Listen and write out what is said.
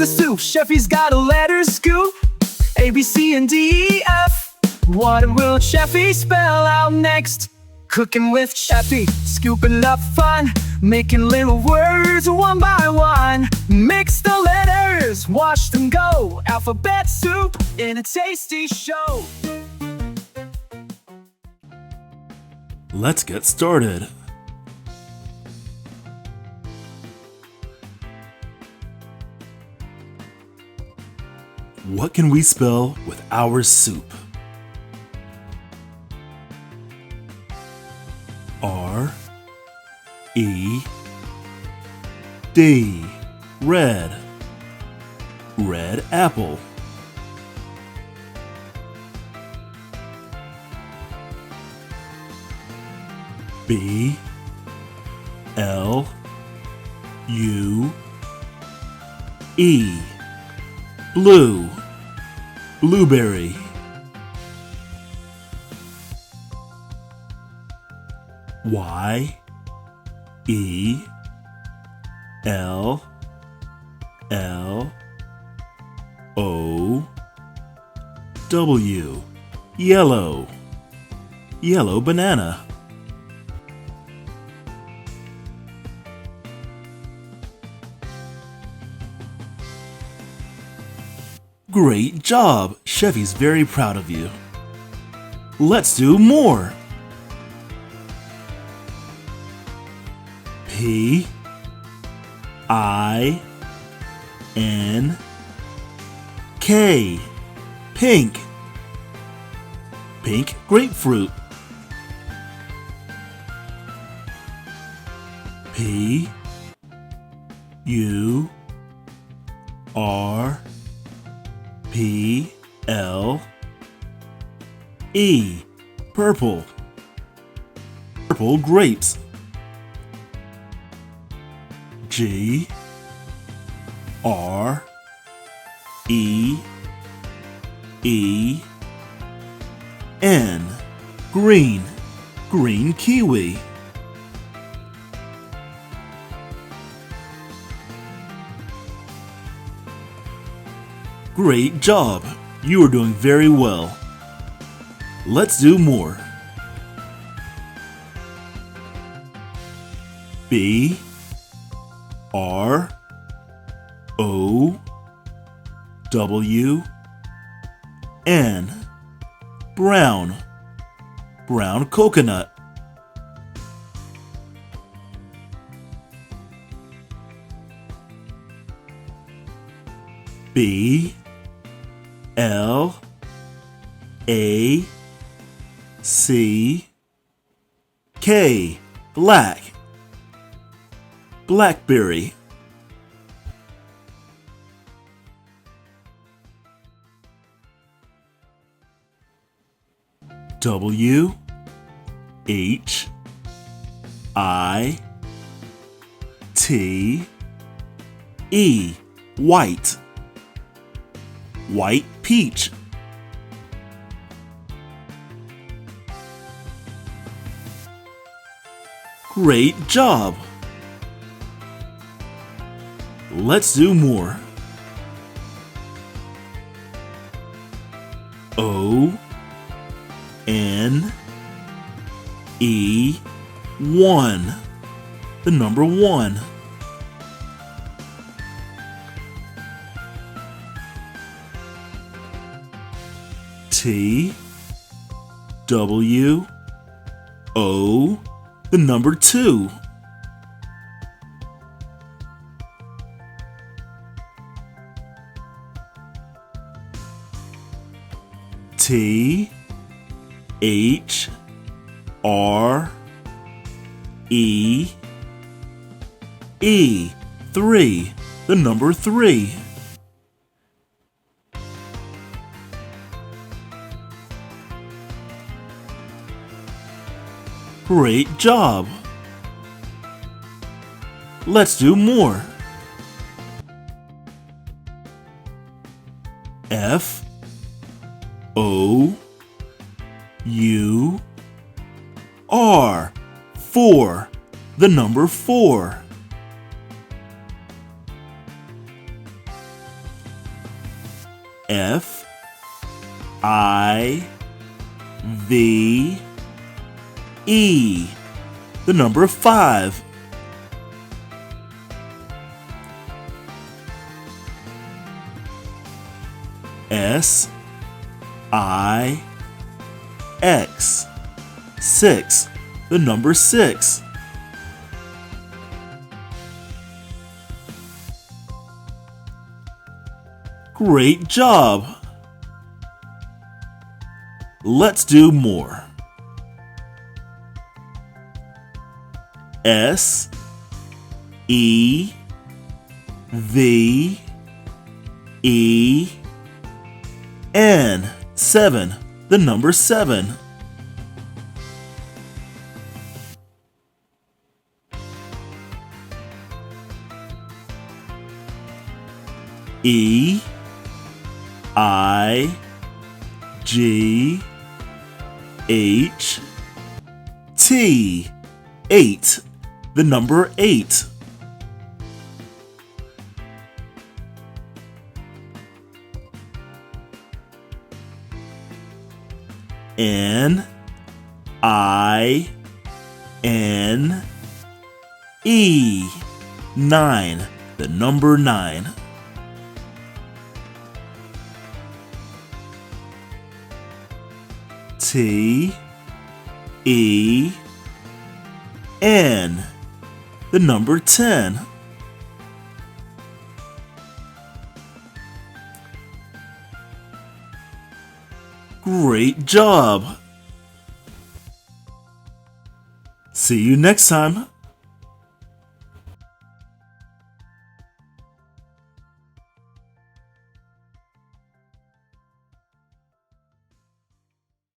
the soup. Cheffy's got a letter scoop. A, B, C, and D, E, F. What will Cheffy spell out next? Cooking with Cheffy, scooping up fun, making little words one by one. Mix the letters, watch them go. Alphabet soup in a tasty show. Let's get started. What can we spell with our soup? R E D, red, red apple. B L U E, blue, blueberry. Y E L L O W, yellow, yellow banana. Great job! Cheffy's very proud of you. Let's do more. P I N K, pink, pink grapefruit. P U R P L E, purple, purple grapes. G R E E N, green, green kiwi. Great job! You are doing very well. Let's do more. B R O W N, brown, brown coconut. B L A C K, black, blackberry. W H I T E, white, white peach. Great job! Let's do more. O N E 1, the number 1. T W O, the number 2. T H R E E, 3, the number 3. Great job! Let's do more. F O U R, 4, the number 4. F I V E, the number 5. S I X, 6, the number 6. Great job! Let's do more. S E V E N, 7, the number 7. E I G H T, 8, the number 8. N I N E, 9, the number 9. T E N, the number 10. Great job! See you next time.